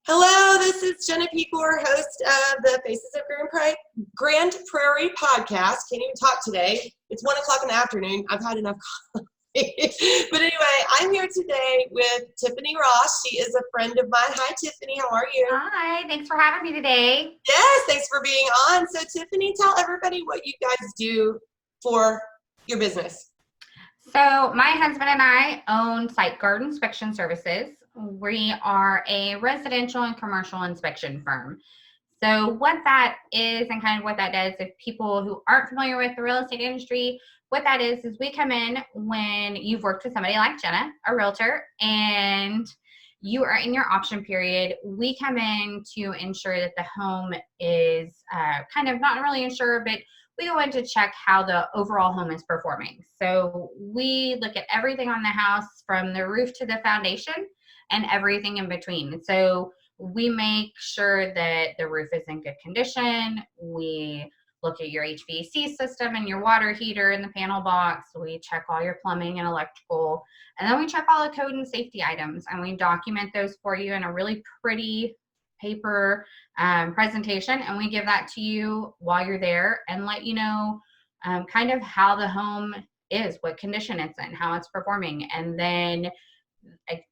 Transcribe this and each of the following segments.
Hello, this is Jenna Pecor, host of the Faces of Grand Prairie podcast. Can't even talk today. It's 1 o'clock in the afternoon. I've had enough coffee. But anyway, I'm here today with Tiffany Ross. She is a friend of mine. Hi, Tiffany. How are you? Hi. Thanks for having me today. Yes, thanks for being on. So, Tiffany, tell everybody what you guys do for your business. So my husband and I own Site Guard Inspection Services. We are a residential and commercial inspection firm. So what that is and kind of what that does, if people who aren't familiar with the real estate industry, what that is we come in when you've worked with somebody like Jenna, a realtor, and you are in your option period. We come in to ensure that the home is kind of not really ensure, but we go in to check how the overall home is performing. So we look at everything on the house from the roof to the foundation and everything in between. So we make sure that the roof is in good condition. We look at your HVAC system and your water heater in the panel box. We check all your plumbing and electrical. And then we check all the code and safety items, and we document those for you in a really pretty paper presentation, and we give that to you while you're there and let you know kind of how the home is, what condition it's in, how it's performing. And then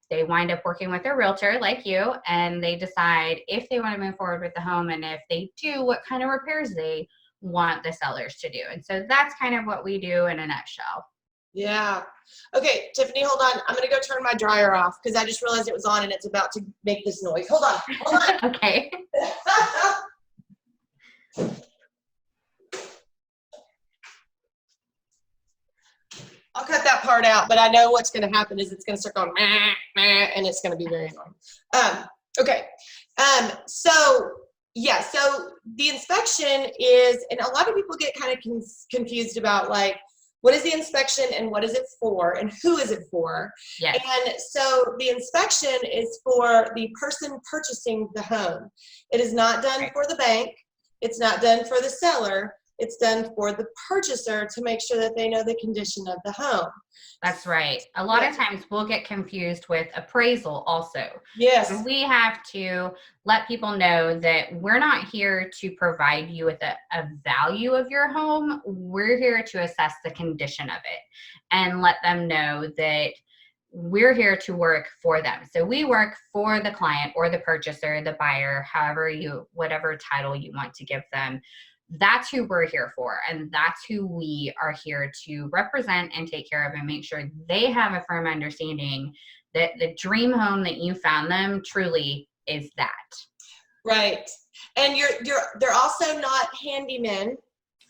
they wind up working with their realtor like you, and they decide if they want to move forward with the home, and if they do, what kind of repairs they want the sellers to do. And so that's kind of what we do in a nutshell. Yeah. Okay, Tiffany, hold on. I'm going to go turn my dryer off because I just realized it was on and it's about to make this noise. Hold on. Okay. I'll cut that part out, but I know what's going to happen is it's going to start going meh, meh, and it's going to be very annoying. Okay. So the inspection is, and a lot of people get kind of confused about like, what is the inspection and what is it for and who is it for? Yes. And so the inspection is for the person purchasing the home. It is not done for the bank. It's not done for the seller. It's done for the purchaser to make sure that they know the condition of the home. That's right. A lot of times we'll get confused with appraisal also. Yes. And we have to let people know that we're not here to provide you with a value of your home. We're here to assess the condition of it and let them know that we're here to work for them. So we work for the client or the purchaser, the buyer, whatever title you want to give them. That's who we're here for, and that's who we are here to represent and take care of and make sure they have a firm understanding that the dream home that you found them truly is that. Right. And they're also not handymen.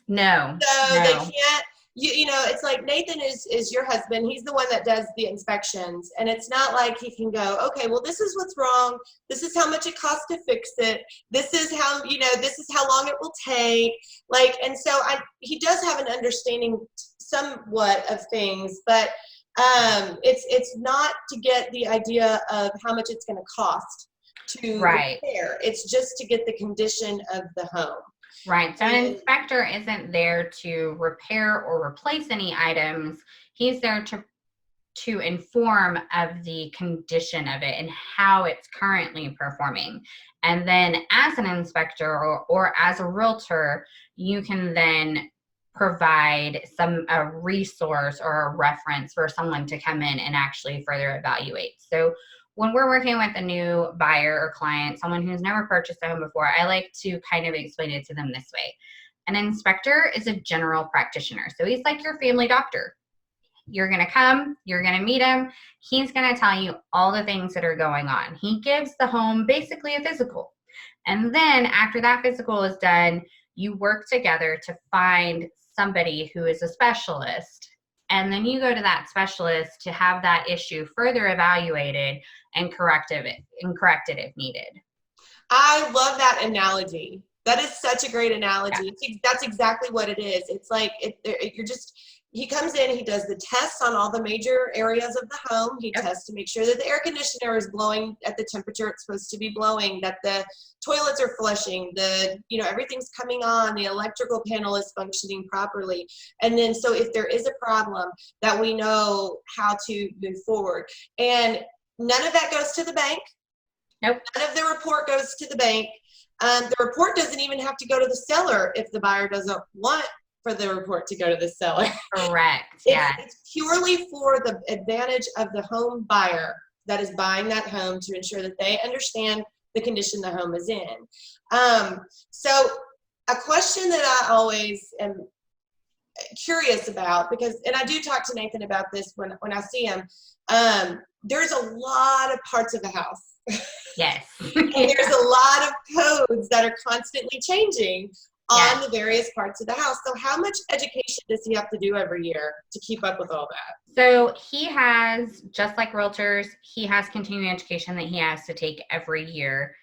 No. They can't, you know, it's like Nathan is your husband. He's the one that does the inspections. And it's not like he can go, okay, well, this is what's wrong. This is how much it costs to fix it. This is how, this is how long it will take. Like, and so he does have an understanding somewhat of things, but it's not to get the idea of how much it's going to cost to repair. It's just to get the condition of the home. Right. So an inspector isn't there to repair or replace any items. He's there to inform of the condition of it and how it's currently performing. And then as an inspector or as a realtor, you can then provide a resource or a reference for someone to come in and actually further evaluate. So when we're working with a new buyer or client, someone who's never purchased a home before, I like to kind of explain it to them this way. An inspector is a general practitioner. So he's like your family doctor. You're going to come, you're going to meet him. He's going to tell you all the things that are going on. He gives the home basically a physical. And then after that physical is done, you work together to find somebody who is a specialist. And then you go to that specialist to have that issue further evaluated and corrected if needed. I love that analogy. That is such a great analogy. Yeah. That's exactly what it is. It's like he comes in, he does the tests on all the major areas of the home. He tests to make sure that the air conditioner is blowing at the temperature it's supposed to be blowing, that the toilets are flushing, everything's coming on, the electrical panel is functioning properly. And then so if there is a problem, that we know how to move forward. And none of that goes to the bank. Nope. None of the report goes to the bank. The report doesn't even have to go to the seller if the buyer doesn't want for the report to go to the seller. Correct. Yeah. It's purely for the advantage of the home buyer that is buying that home to ensure that they understand the condition the home is in. So a question that I always am curious about, because, and I do talk to Nathan about this when I see him, there's a lot of parts of the house. Yes. And there's a lot of codes that are constantly changing on the various parts of the house. So how much education does he have to do every year to keep up with all that? So he has, just like realtors, he has continuing education that he has to take every year.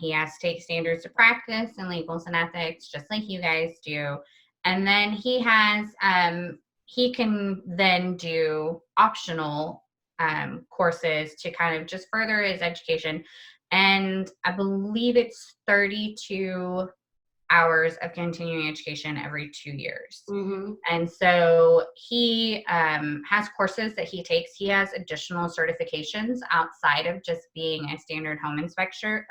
He has to take standards of practice and legals and ethics, just like you guys do. And then he has, he can then do optional courses to kind of just further his education. And I believe it's 32 hours of continuing education every 2 years. Mm-hmm. And so he has courses that he takes. He has additional certifications outside of just being a standard home inspector.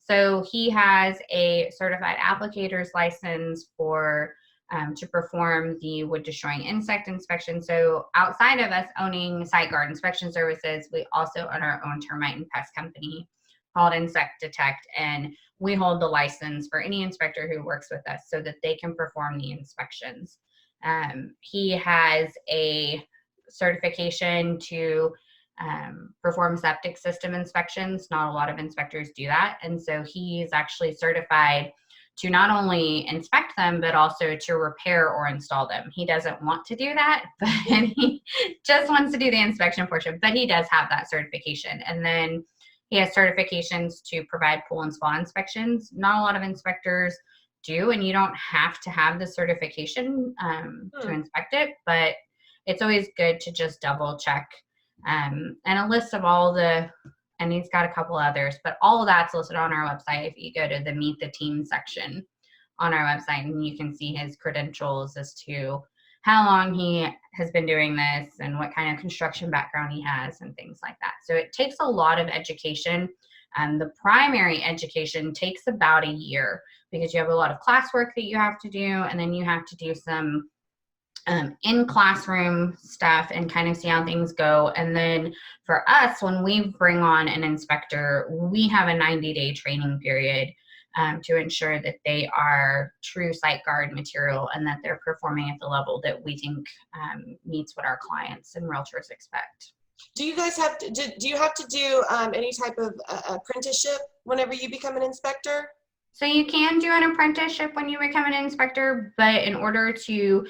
So he has a certified applicator's license for to perform the wood destroying insect inspection. So outside of us owning SiteGuard Inspection Services, we also own our own termite and pest company called Insect Detect, and we hold the license for any inspector who works with us so that they can perform the inspections. He has a certification to perform septic system inspections. Not a lot of inspectors do that. And so he's actually certified to not only inspect them, but also to repair or install them. He doesn't want to do that, but he just wants to do the inspection portion, but he does have that certification. And then he has certifications to provide pool and spa inspections. Not a lot of inspectors do, and you don't have to have the certification to inspect it, but it's always good to just double check. And a list of all the, and he's got a couple others, but all of that's listed on our website. If you go to the Meet the Team section on our website, and you can see his credentials as to how long he has been doing this and what kind of construction background he has and things like that. So it takes a lot of education. The primary education takes about a year because you have a lot of classwork that you have to do, and then you have to do some in classroom stuff and kind of see how things go. And then for us, when we bring on an inspector, we have a 90-day training period to ensure that they are true SiteGuard material and that they're performing at the level that we think meets what our clients and realtors expect. Do you guys have to do you have to do any type of apprenticeship whenever you become an inspector? So you can do an apprenticeship when you become an inspector, but in order to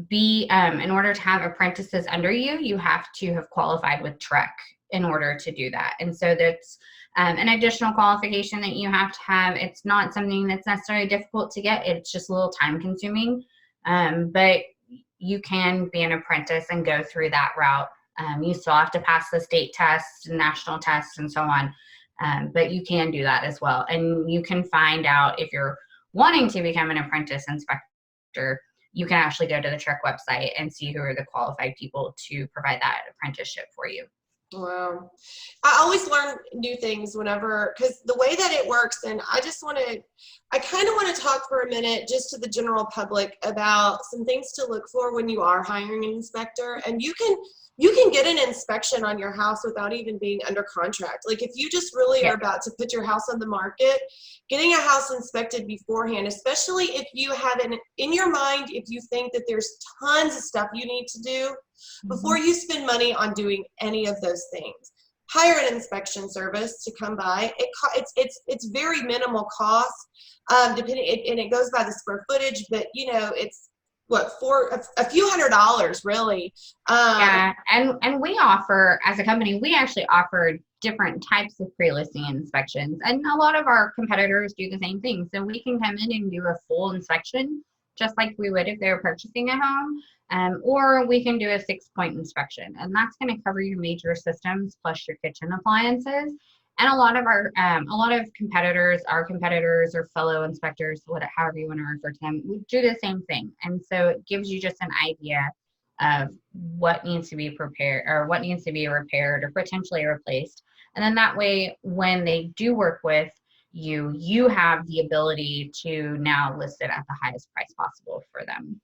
be, in order to have apprentices under you, you have to have qualified with TREC in order to do that. And so that's an additional qualification that you have to have. It's not something that's necessarily difficult to get. It's just a little time consuming, but you can be an apprentice and go through that route. You still have to pass the state tests, national tests, and so on. But you can do that as well. And you can find out if you're wanting to become an apprentice inspector, you can actually go to the TREC website and see who are the qualified people to provide that apprenticeship for you. Wow. I always learn new things whenever, because the way that it works, and I kind of want to talk for a minute just to the general public about some things to look for when you are hiring an inspector. And you can get an inspection on your house without even being under contract. Like if you just really are about to put your house on the market, getting a house inspected beforehand, especially if you have in your mind, if you think that there's tons of stuff you need to do before you spend money on doing any of those things. Hire an inspection service to come by. It's very minimal cost, depending, and it goes by the square footage, but you know, it's for a few $100s really. Yeah, and we offer, as a company, we actually offer different types of pre-listing inspections, and a lot of our competitors do the same thing. So we can come in and do a full inspection just like we would if they were purchasing a home, or we can do a 6-point inspection, and that's going to cover your major systems plus your kitchen appliances. And a lot of competitors, our competitors or fellow inspectors, however you want to refer to them, we do the same thing. And so it gives you just an idea of what needs to be prepared or what needs to be repaired or potentially replaced. And then that way, when they do work with you, you have the ability to now list it at the highest price possible for them.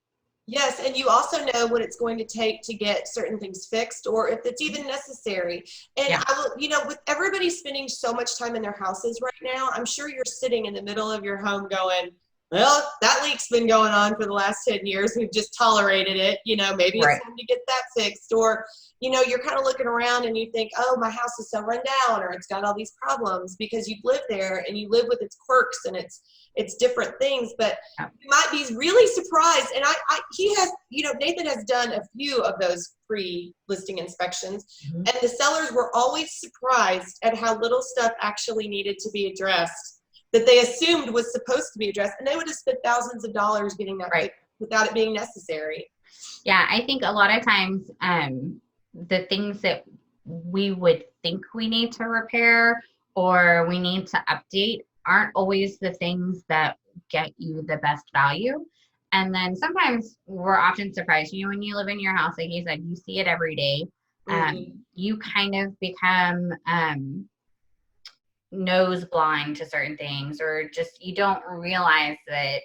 Yes, and you also know what it's going to take to get certain things fixed, or if it's even necessary. And Yeah. I will, with everybody spending so much time in their houses right now, I'm sure you're sitting in the middle of your home going, well, that leak's been going on for the last 10 years. We've just tolerated it. Maybe Right. it's time to get that fixed. Or, you're kind of looking around and you think, oh, my house is so run down, or it's got all these problems, because you've lived there and you live with its quirks and it's different things. But Yeah. you might be really surprised. And Nathan has done a few of those pre-listing inspections, Mhm. and the sellers were always surprised at how little stuff actually needed to be addressed that they assumed was supposed to be addressed, and they would have spent thousands of dollars getting that Right. fixed without it being necessary. Yeah, I think a lot of times the things that we would think we need to repair or we need to update aren't always the things that get you the best value. And then sometimes we're often surprised, when you live in your house, like you said, you see it every day. You kind of become nose blind to certain things, or just you don't realize that,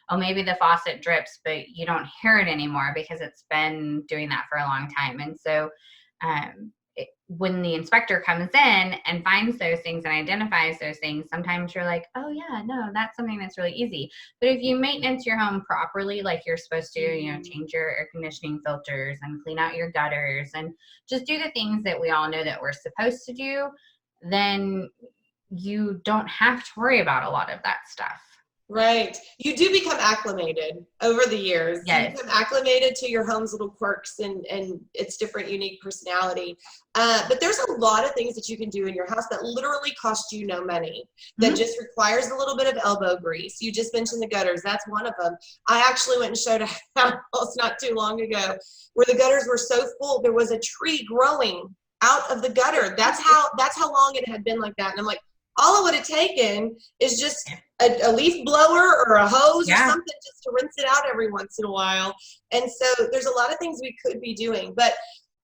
oh, maybe the faucet drips, but you don't hear it anymore because it's been doing that for a long time. And so when the inspector comes in and finds those things and identifies those things, sometimes you're like, oh yeah, no, that's something that's really easy. But if you maintenance your home properly, like you're supposed to, change your air conditioning filters and clean out your gutters and just do the things that we all know that we're supposed to do, then you don't have to worry about a lot of that stuff. Right. You do become acclimated over the years. Yes. You become acclimated to your home's little quirks and its different unique personality. But there's a lot of things that you can do in your house that literally cost you no money, that just requires a little bit of elbow grease. You just mentioned the gutters. That's one of them. I actually went and showed a house not too long ago where the gutters were so full, there was a tree growing out of the gutter. That's how long it had been like that. And I'm like, all it would have taken is just a leaf blower or a hose or something just to rinse it out every once in a while. And so there's a lot of things we could be doing. But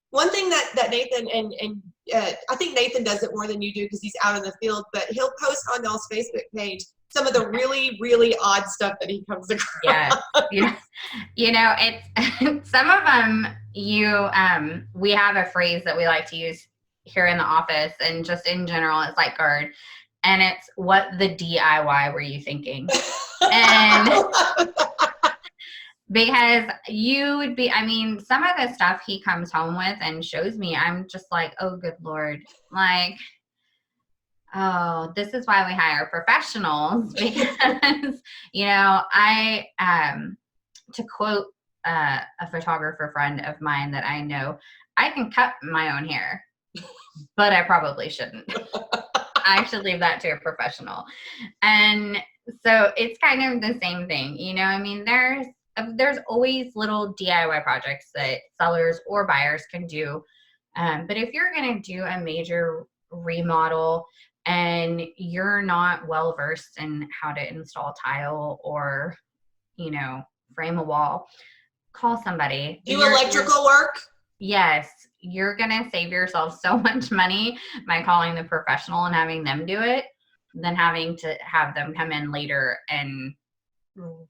one thing that Nathan and I think Nathan does it more than you do because he's out in the field, but he'll post on y'all's Facebook page some of the really, really odd stuff that he comes across. Yeah. It's some of them we have a phrase that we like to use here in the office and just in general, it's like guard. And it's, what the DIY were you thinking? And because you would be, some of the stuff he comes home with and shows me, I'm just like, oh, good Lord. Like, oh, this is why we hire professionals because, to quote a photographer friend of mine that I know, I can cut my own hair, but I probably shouldn't. I should leave that to a professional. And so it's kind of the same thing, there's always little DIY projects that sellers or buyers can do. But if you're going to do a major remodel and you're not well versed in how to install tile or, frame a wall, call somebody. Do electrical work? Yes. You're going to save yourself so much money by calling the professional and having them do it than having to have them come in later and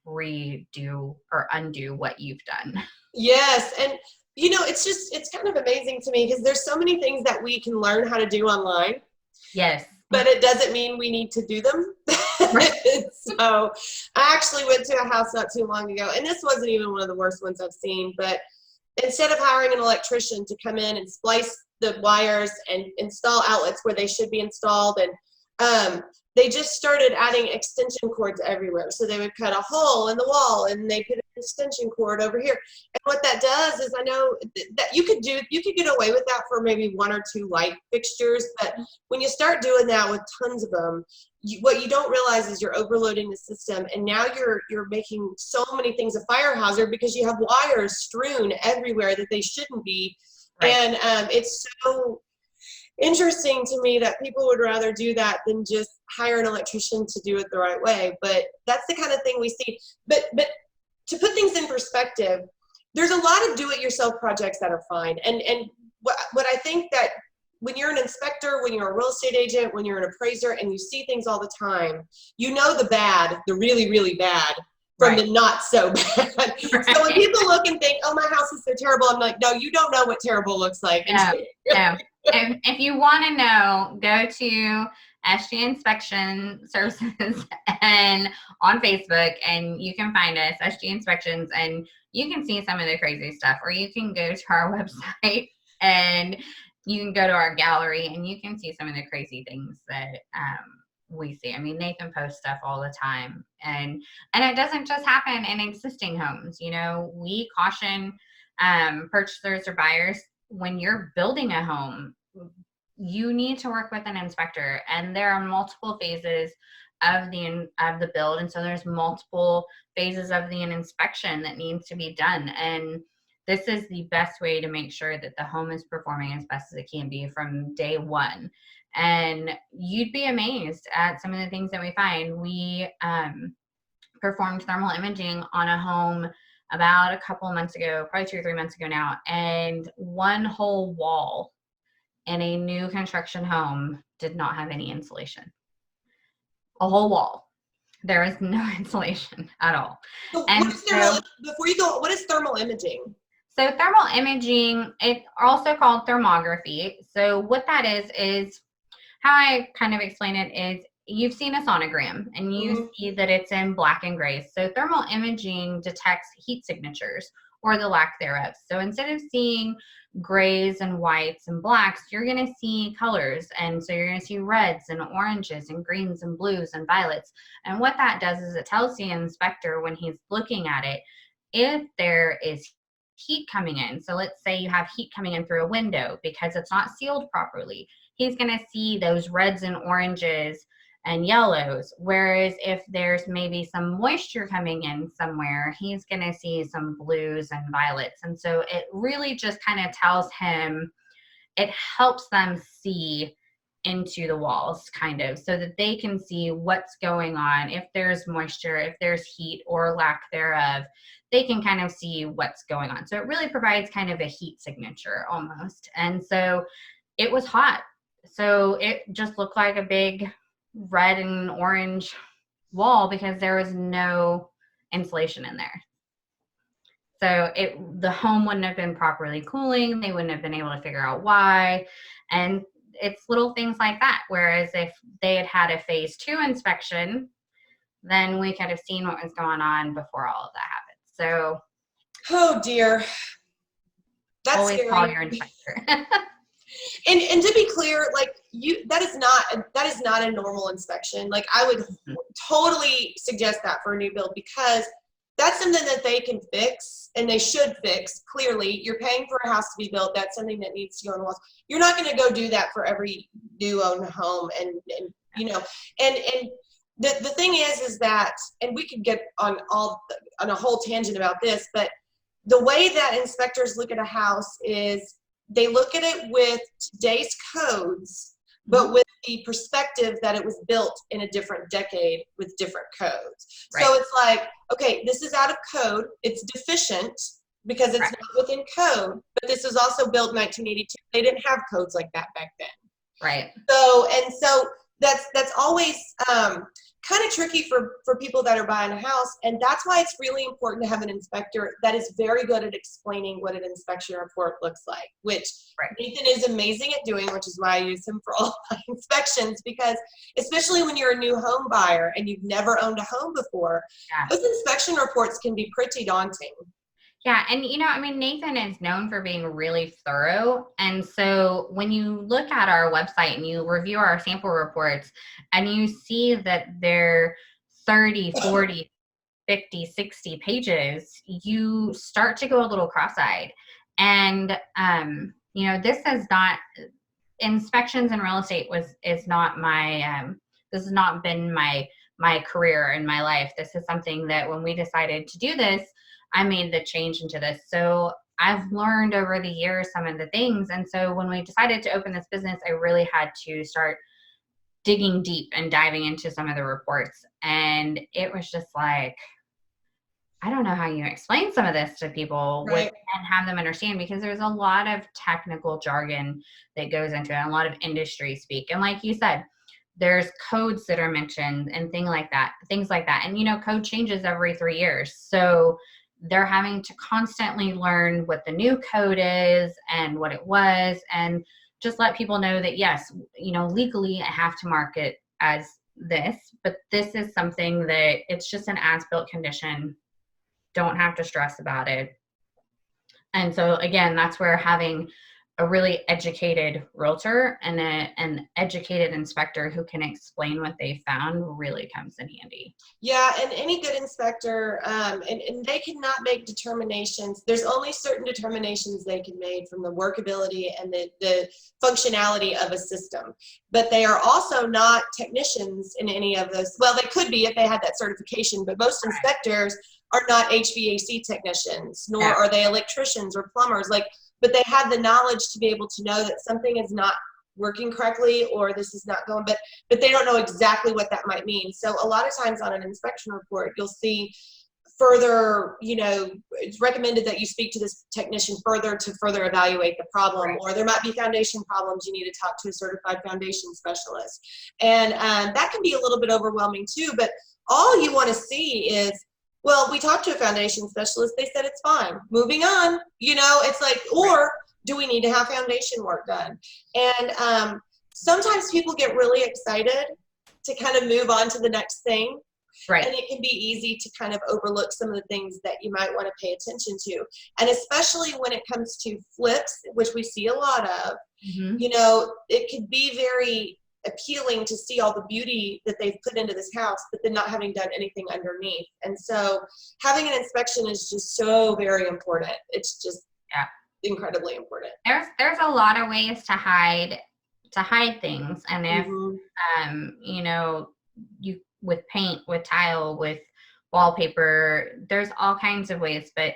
redo or undo what you've done. Yes. And, it's kind of amazing to me because there's so many things that we can learn how to do online. Yes. But it doesn't mean we need to do them. Right. So I actually went to a house not too long ago, and this wasn't even one of the worst ones I've seen, but instead of hiring an electrician to come in and splice the wires and install outlets where they should be installed, and they just started adding extension cords everywhere. So they would cut a hole in the wall and they put an extension cord over here. And what that does is, I know that you could get away with that for maybe one or two light fixtures, but when you start doing that with tons of them, what you don't realize is you're overloading the system, and now you're making so many things a fire hazard because you have wires strewn everywhere that they shouldn't be. Right. And it's so interesting to me that people would rather do that than just hire an electrician to do it the right way. But that's the kind of thing we see. But to put things in perspective, there's a lot of do-it-yourself projects that are fine. And what I think that when you're an inspector, when you're a real estate agent, when you're an appraiser, and you see things all the time, you know the bad, the really, really bad, from the not so bad. So when people look and think, oh, my house is so terrible, I'm like, no, you don't know what terrible looks like. No. If you want to know, go to SG Inspection Services and on Facebook, and you can find us, SG Inspections, and you can see some of the crazy stuff. Or you can go to our website and you can go to our gallery and you can see some of the crazy things that we see. I mean, Nathan posts stuff all the time, and it doesn't just happen in existing homes. You know, we caution purchasers or buyers, when you're building a home, you need to work with an inspector, and there are multiple phases of the build, and so there's multiple phases of the inspection that needs to be done, and this is the best way to make sure that the home is performing as best as it can be from day one. And you'd be amazed at some of the things that we find. We performed thermal imaging on a home about a couple of months ago, probably 2 or 3 months ago now, and one whole wall in a new construction home did not have any insulation. A whole wall. There is no insulation at all. So and before you go, what is thermal imaging? So thermal imaging, it's also called thermography. So what that is how I kind of explain it is, you've seen a sonogram and you see that it's in black and gray. So thermal imaging detects heat signatures or the lack thereof. So instead of seeing grays and whites and blacks, you're going to see colors. And so you're going to see reds and oranges and greens and blues and violets. And what that does is it tells the inspector, when he's looking at it, if there is heat coming in. So let's say you have heat coming in through a window because it's not sealed properly. He's going to see those reds and oranges and yellows. Whereas if there's maybe some moisture coming in somewhere, he's going to see some blues and violets. And so it really just kind of tells him, it helps them see into the walls kind of, so that they can see what's going on. If there's moisture, if there's heat or lack thereof, they can kind of see what's going on. So it really provides kind of a heat signature almost. And so it was hot. So it just looked like a big red and orange wall because there was no insulation in there. So the home wouldn't have been properly cooling. They wouldn't have been able to figure out why. And it's little things like that. Whereas if they had had a phase 2 inspection, then we could have seen what was going on before all of that happened. So, oh dear, that's always scary. Call your inspector. And to be clear, like that is not a normal inspection. Like I would totally suggest that for a new build, because that's something that they can fix and they should fix. Clearly, you're paying for a house to be built. That's something that needs to go on the walls. You're not going to go do that for every new owned home, and you know, and the thing is that, and we could get on a whole tangent about this, but the way that inspectors look at a house is they look at it with today's codes, but with the perspective that it was built in a different decade with different codes. Right. So it's like, okay, this is out of code. It's deficient because it's not within code, but this was also built in 1982. They didn't have codes like that back then. Right. So that's always kind of tricky for people that are buying a house. And that's why it's really important to have an inspector that is very good at explaining what an inspection report looks like, which Nathan is amazing at doing, which is why I use him for all my inspections, because especially when you're a new home buyer and you've never owned a home before, those inspection reports can be pretty daunting. Yeah, and you know, I mean, Nathan is known for being really thorough. And so when you look at our website and you review our sample reports and you see that they're 30, 40, 50, 60 pages, you start to go a little cross-eyed. And, you know, this is not, inspections in real estate is not my, this has not been my career in my life. This is something that when we decided to do this, I made the change into this. So I've learned over the years some of the things. And so when we decided to open this business, I really had to start digging deep and diving into some of the reports. And it was just like, I don't know how you explain some of this to people Right. and have them understand, because there's a lot of technical jargon that goes into it, and a lot of industry speak. And like you said, there's codes that are mentioned and things like that. And code changes every 3 years. So they're having to constantly learn what the new code is and what it was, and just let people know that yes, legally I have to mark it as this, but this is something that it's just an as-built condition. Don't have to stress about it. And so again, that's where having a really educated realtor and an educated inspector who can explain what they found really comes in handy. Yeah, and any good inspector, and they cannot make determinations. There's only certain determinations they can make from the workability and the functionality of a system. But they are also not technicians in any of those. Well, they could be if they had that certification, but most inspectors are not HVAC technicians, nor Yeah. are they electricians or plumbers. But they have the knowledge to be able to know that something is not working correctly or this is not going, but they don't know exactly what that might mean. So a lot of times on an inspection report, you'll see further, it's recommended that you speak to this technician further to further evaluate the problem, Right. or there might be foundation problems. You need to talk to a certified foundation specialist. And that can be a little bit overwhelming too, but all you want to see is, well, we talked to a foundation specialist. They said it's fine. Moving on. It's like, or do we need to have foundation work done? And sometimes people get really excited to kind of move on to the next thing. Right. And it can be easy to kind of overlook some of the things that you might want to pay attention to. And especially when it comes to flips, which we see a lot of, Mm-hmm. it could be very appealing to see all the beauty that they've put into this house, but then not having done anything underneath. And so having an inspection is just so very important. It's just incredibly important. There's a lot of ways to hide things. And if Mhm. you with paint, with tile, with wallpaper, there's all kinds of ways. But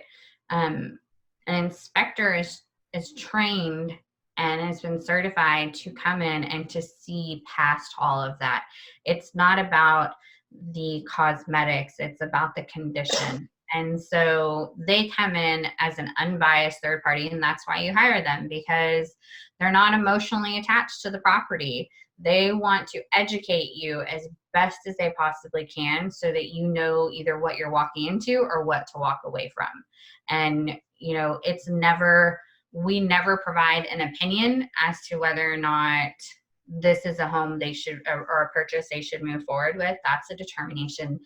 an inspector is trained and has been certified to come in and to see past all of that. It's not about the cosmetics, it's about the condition. And so they come in as an unbiased third party, and that's why you hire them, because they're not emotionally attached to the property. They want to educate you as best as they possibly can so that you know either what you're walking into or what to walk away from. And, we never provide an opinion as to whether or not this is a home they should, or a purchase they should move forward with. That's a determination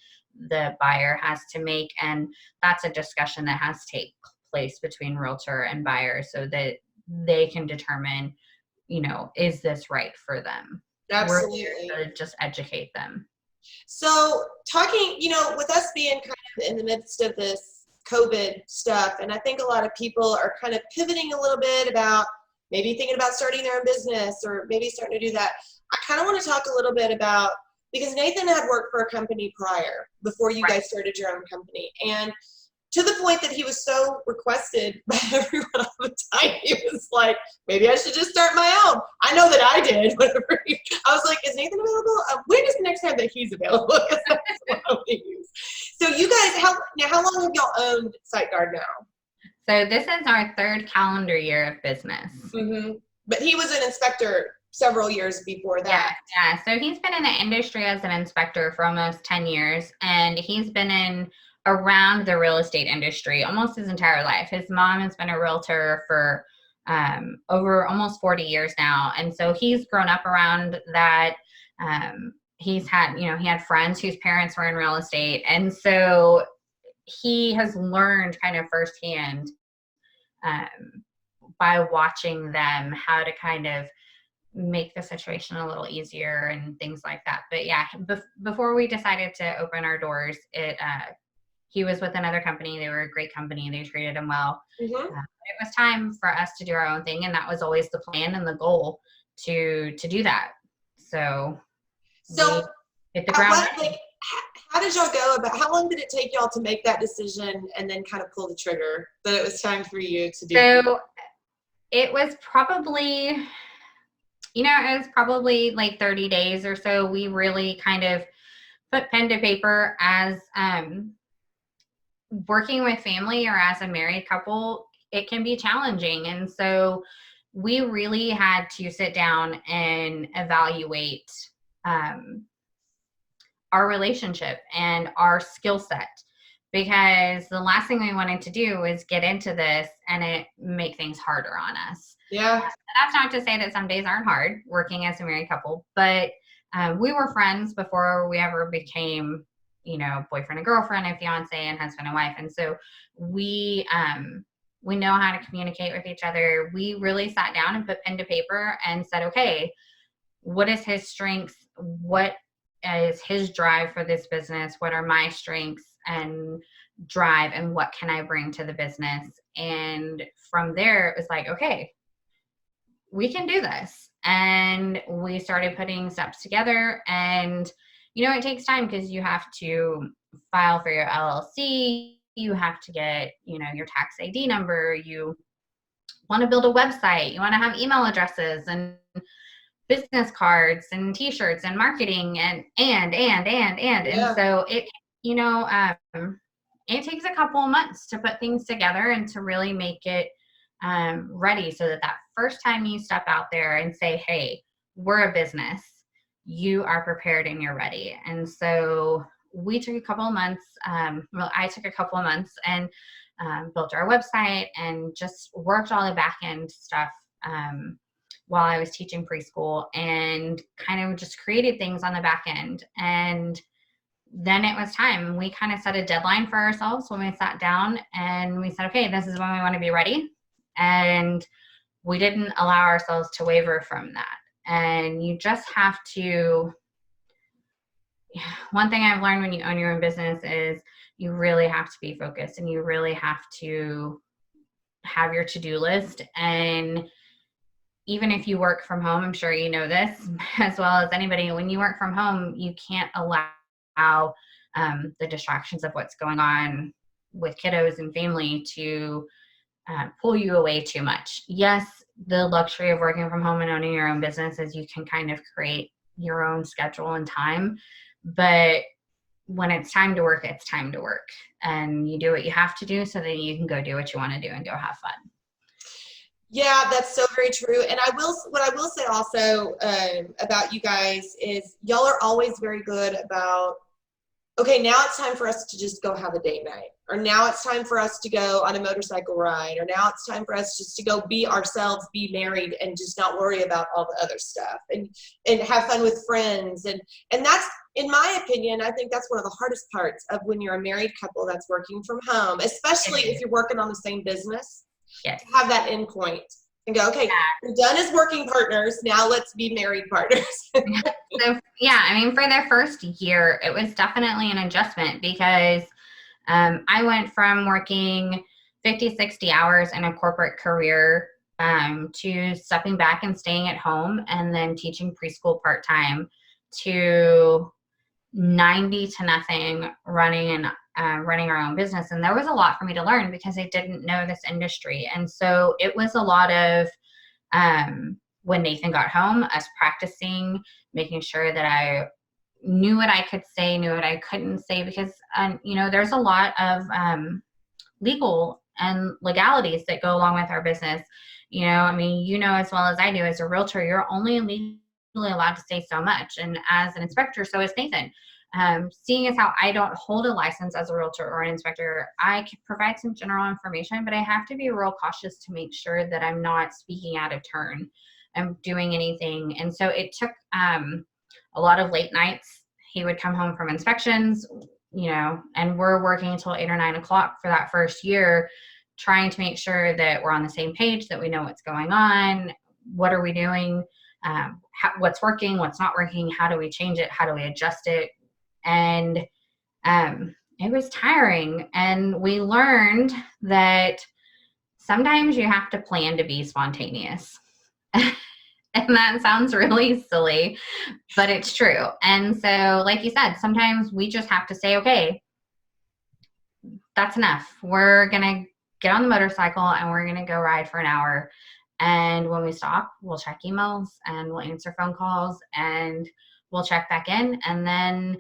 the buyer has to make, and that's a discussion that has to take place between realtor and buyer so that they can determine, is this right for them? Absolutely. We're here to just educate them. So talking, with us being kind of in the midst of this COVID stuff, and I think a lot of people are kind of pivoting a little bit about maybe thinking about starting their own business or maybe starting to do that. I kind of want to talk a little bit about, because Nathan had worked for a company prior before you guys started your own company. And to the point that he was so requested by everyone all the time, he was like, maybe I should just start my own. I know that I did. I was like, is Nathan available? When is the next time that he's available? Because that's what I use. So you guys, how long have y'all owned SiteGuard now? So this is our 3rd calendar year of business. Mm-hmm. But he was an inspector several years before that. Yeah. So he's been in the industry as an inspector for almost 10 years, and he's been around the real estate industry almost his entire life. His mom has been a realtor for over almost 40 years now. And so he's grown up around that. He's had, he had friends whose parents were in real estate. And so he has learned kind of firsthand by watching them how to kind of make the situation a little easier and things like that. But yeah, before we decided to open our doors, he was with another company. They were a great company. They treated him well. Mm-hmm. It was time for us to do our own thing, and that was always the plan and the goal to do that. So hit the ground. How did y'all go about? How long did it take y'all to make that decision and then kind of pull the trigger that it was time for you to do? So it was probably, like 30 days or so. We really kind of put pen to paper as working with family or as a married couple, it can be challenging. And so we really had to sit down and evaluate um, our relationship and our skill set, because the last thing we wanted to do is get into this and it make things harder on us. Yeah. That's not to say that some days aren't hard working as a married couple, but we were friends before we ever became, boyfriend and girlfriend and fiance and husband and wife. And so we know how to communicate with each other. We really sat down and put pen to paper and said, okay, what is his strengths? What is his drive for this business? What are my strengths and drive, and what can I bring to the business? And from there, it was like, okay, we can do this. And we started putting steps together. And, it takes time because you have to file for your LLC. You have to get, your tax ID number. You want to build a website. You want to have email addresses and business cards and t-shirts and marketing and. Yeah. And so it takes a couple of months to put things together and to really make it ready, so that first time you step out there and say, hey, we're a business, you are prepared and you're ready. And so we took a couple of months. I took a couple of months and built our website and just worked all the back end stuff while I was teaching preschool, and kind of just created things on the back end. And then it was time. We kind of set a deadline for ourselves when we sat down and we said, okay, this is when we want to be ready. And we didn't allow ourselves to waver from that. And you just have to, one thing I've learned when you own your own business is you really have to be focused, and you really have to have your to-do list. And even if you work from home, I'm sure you know this as well as anybody, when you work from home, you can't allow the distractions of what's going on with kiddos and family to pull you away too much. Yes, the luxury of working from home and owning your own business is you can kind of create your own schedule and time. But when it's time to work, it's time to work. And you do what you have to do so that you can go do what you want to do and go have fun. Yeah, that's so very true. And what I will say also about you guys is y'all are always very good about, okay, now it's time for us to just go have a date night, or now it's time for us to go on a motorcycle ride, or now it's time for us just to go be ourselves, be married, and just not worry about all the other stuff, and have fun with friends. And that's, in my opinion, I think that's one of the hardest parts of when you're a married couple that's working from home, especially if you're working on the same business. Yes. To have that end point and go, okay, we're done as working partners. Now let's be married partners. So, yeah, I mean, for the first year, it was definitely an adjustment, because I went from working 50, 60 hours in a corporate career to stepping back and staying at home and then teaching preschool part-time, to 90 to nothing running our own business. And there was a lot for me to learn because I didn't know this industry. And so it was a lot of when Nathan got home, us practicing, making sure that I knew what I could say, knew what I couldn't say, because there's a lot of legal and legalities that go along with our business. As well as I do, as a realtor, you're only legally allowed to say so much. And as an inspector, so is Nathan. Seeing as how I don't hold a license as a realtor or an inspector, I can provide some general information, but I have to be real cautious to make sure that I'm not speaking out of turn and doing anything. And so it took a lot of late nights. He would come home from inspections, and we're working until 8 or 9 o'clock for that first year, trying to make sure that we're on the same page, that we know what's going on, what are we doing, what's working, what's not working, how do we change it, how do we adjust it. And it was tiring. And we learned that sometimes you have to plan to be spontaneous. And that sounds really silly, but it's true. And so, like you said, sometimes we just have to say, okay, that's enough. We're going to get on the motorcycle and we're going to go ride for an hour. And when we stop, we'll check emails and we'll answer phone calls and we'll check back in. And then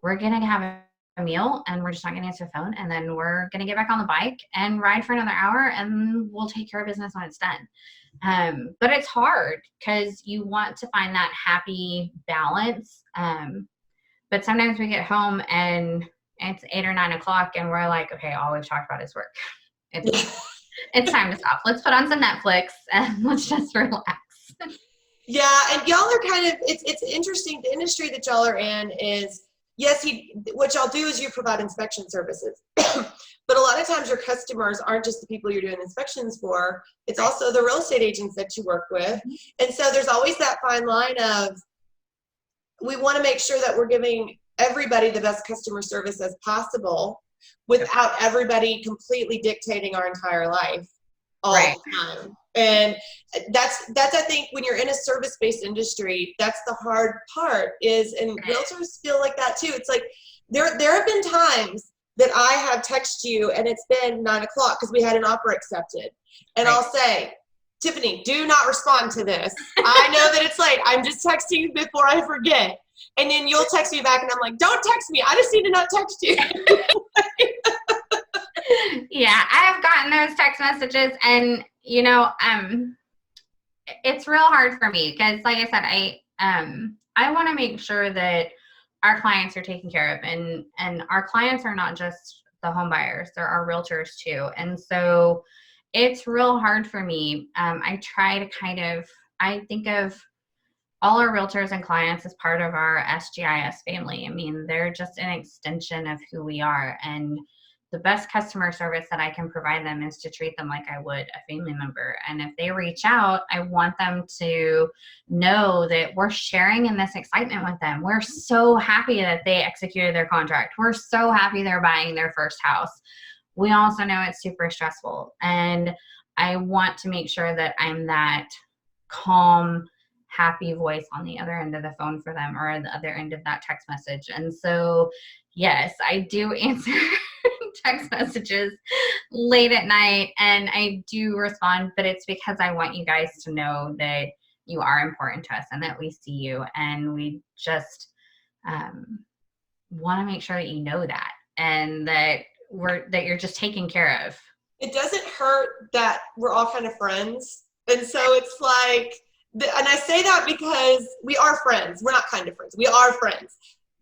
we're going to have a meal and we're just not going to answer the phone. And then we're going to get back on the bike and ride for another hour and we'll take care of business when it's done. But it's hard because you want to find that happy balance. But sometimes we get home and it's 8 or 9 o'clock and we're like, okay, all we've talked about is work. It's time to stop. Let's put on some Netflix and let's just relax. Yeah, and y'all are kind of, it's interesting, the industry that y'all are in is, yes, what y'all do is you provide inspection services. But a lot of times your customers aren't just the people you're doing inspections for, it's also the real estate agents that you work with. And so there's always that fine line of, we want to make sure that we're giving everybody the best customer service as possible without everybody completely dictating our entire life all the time. And that's I think when you're in a service-based industry, that's the hard part is, and realtors feel like that too. It's like there have been times that I have texted you and it's been 9 o'clock because we had an offer accepted. And I'll say, Tiffany, do not respond to this. I know that it's late. I'm just texting you before I forget. And then you'll text me back and I'm like, don't text me. I just need to not text you. Yeah, I have gotten those text messages and, you know, it's real hard for me because like I said, I want to make sure that our clients are taken care of and our clients are not just the home buyers, they're our realtors too. And so it's real hard for me. I try to I think of all our realtors and clients as part of our SGIS family. I mean, they're just an extension of who we are. And the best customer service that I can provide them is to treat them like I would a family member. And if they reach out, I want them to know that we're sharing in this excitement with them. We're so happy that they executed their contract. We're so happy they're buying their first house. We also know it's super stressful. And I want to make sure that I'm that calm, happy voice on the other end of the phone for them or the other end of that text message. And so, yes, I do answer text messages late at night and I do respond, but it's because I want you guys to know that you are important to us and that we see you and we just want to make sure that you know that and that you're just taken care of. It doesn't hurt that we're all kind of friends. And so it's like, and I say that because we are friends. We're not kind of friends. We are friends.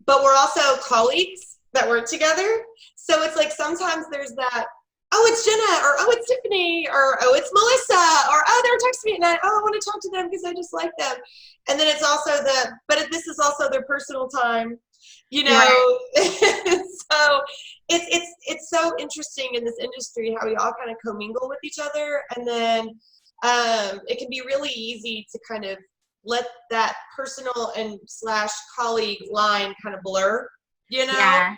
But we're also colleagues that work together. So it's like sometimes there's that, oh, it's Jenna, or oh, it's Tiffany, or oh, it's Melissa, or oh, they're texting me and I want to talk to them because I just like them. And then it's also but this is also their personal time, you know. Right. So it's so interesting in this industry how we all kind of commingle with each other, and then it can be really easy to kind of let that personal and / colleague line kind of blur, you know. Yeah.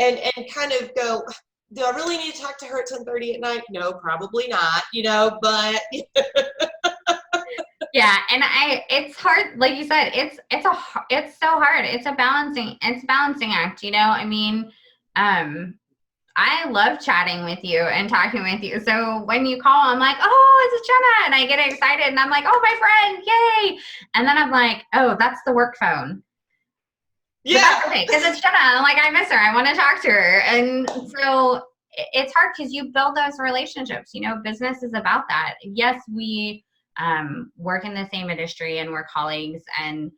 And kind of go, do I really need to talk to her at 10:30 at night? No, probably not, you know, but. Yeah. And it's hard. Like you said, it's so hard. It's a balancing act, you know. I mean, I love chatting with you and talking with you. So when you call, I'm like, oh, it's Jenna. And I get excited and I'm like, oh, my friend, yay. And then I'm like, oh, that's the work phone. Yeah. Okay, because it's Jenna. I'm like, I miss her. I want to talk to her. And so it's hard because you build those relationships. You know, business is about that. Yes, we work in the same industry and we're colleagues and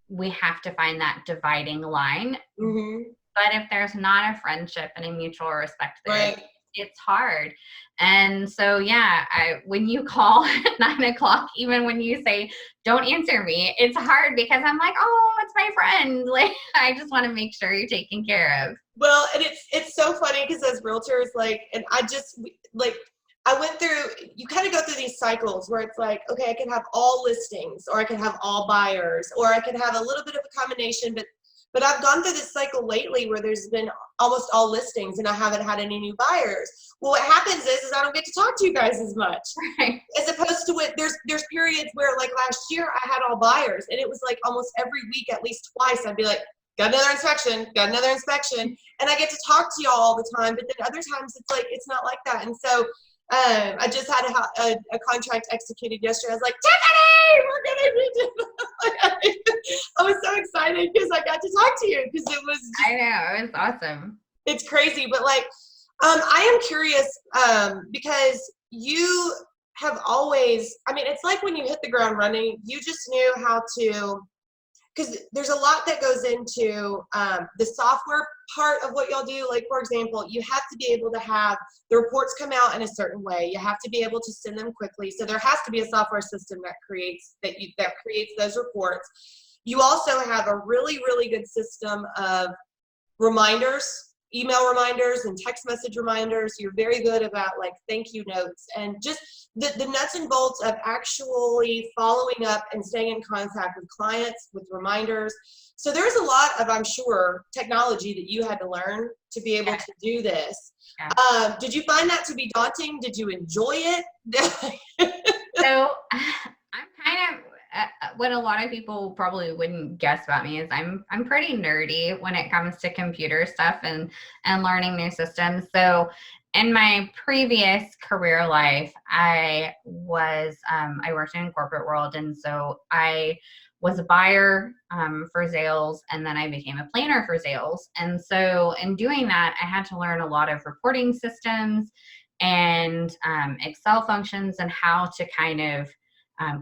we have to find that dividing line. Mm-hmm. But if there's not a friendship and a mutual respect there, right, it's hard. And so, yeah, when you call at 9 o'clock, even when you say, don't answer me, it's hard because I'm like, oh, it's my friend. Like, I just want to make sure you're taken care of. Well, and it's so funny because as realtors, like, and I went through, you kind of go through these cycles where it's like, okay, I can have all listings or I can have all buyers or I can have a little bit of a combination, but I've gone through this cycle lately where there's been almost all listings and I haven't had any new buyers. Well, what happens is I don't get to talk to you guys as much. Right. As opposed to there's periods where like last year I had all buyers and it was like almost every week, at least twice, I'd be like, got another inspection. And I get to talk to y'all all the time, but then other times it's like, it's not like that. And so I just had a contract executed yesterday. I was like, Tiffany, we're going to be doing I was so excited because I got to talk to you because it was just, I know, it was awesome. it's crazy. But like, I am curious because you have always, I mean, it's like when you hit the ground running, you just knew how to, because there's a lot that goes into the software part of what y'all do. Like, for example, you have to be able to have the reports come out in a certain way. You have to be able to send them quickly. So there has to be a software system that creates those reports. You also have a really, really good system of reminders, email reminders and text message reminders. You're very good about like thank you notes and just the nuts and bolts of actually following up and staying in contact with clients with reminders. So there's a lot of, I'm sure, technology that you had to learn to be able to do this. Yeah. Did you find that to be daunting? Did you enjoy it? So I'm kind of what a lot of people probably wouldn't guess about me is I'm pretty nerdy when it comes to computer stuff and learning new systems. So in my previous career life, I was I worked in the corporate world, and so I was a buyer for Zales, and then I became a planner for Zales. And so in doing that, I had to learn a lot of reporting systems and Excel functions and how to kind of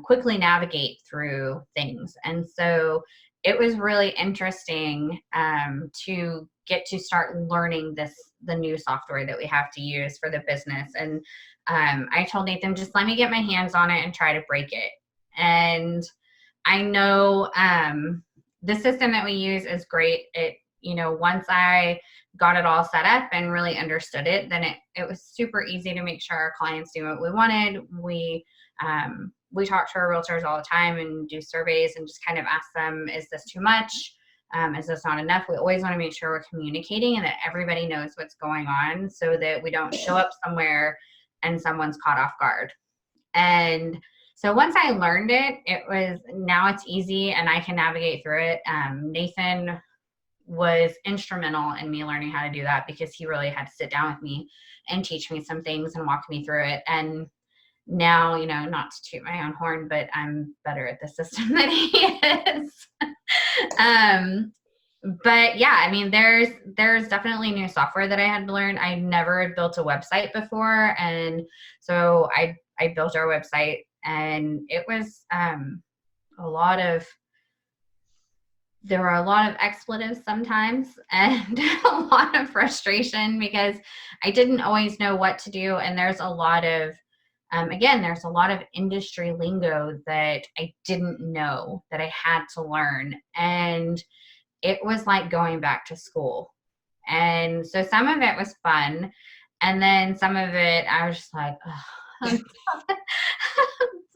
quickly navigate through things. And so it was really interesting to get to start learning the new software that we have to use for the business. And I told Nathan, just let me get my hands on it and try to break it. And I know the system that we use is great. It, once I got it all set up and really understood it, then it was super easy to make sure our clients knew what we wanted. We talk to our realtors all the time and do surveys and just kind of ask them, is this too much? Is this not enough? We always want to make sure we're communicating and that everybody knows what's going on so that we don't show up somewhere and someone's caught off guard. And so once I learned it, now it's easy and I can navigate through it. Nathan was instrumental in me learning how to do that because he really had to sit down with me and teach me some things and walk me through it. And now, not to toot my own horn, but I'm better at the system than he is. But yeah, I mean, there's definitely new software that I had to learn. I never had built a website before. And so I built our website, and it was there were a lot of expletives sometimes and a lot of frustration because I didn't always know what to do. And there's a lot of there's a lot of industry lingo that I didn't know that I had to learn. And it was like going back to school. And so some of it was fun. And then some of it, I was just like, oh,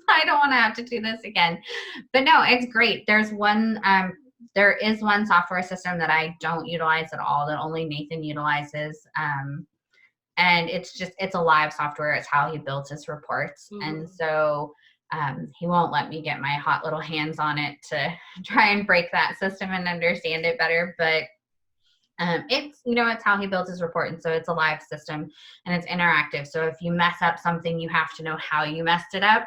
I don't want to have to do this again. But no, it's great. There is one software system that I don't utilize at all, that only Nathan utilizes. And it's a live software. It's how he builds his reports. Mm-hmm. And so he won't let me get my hot little hands on it to try and break that system and understand it better. But it's how he builds his report. And so it's a live system and it's interactive. So if you mess up something, you have to know how you messed it up.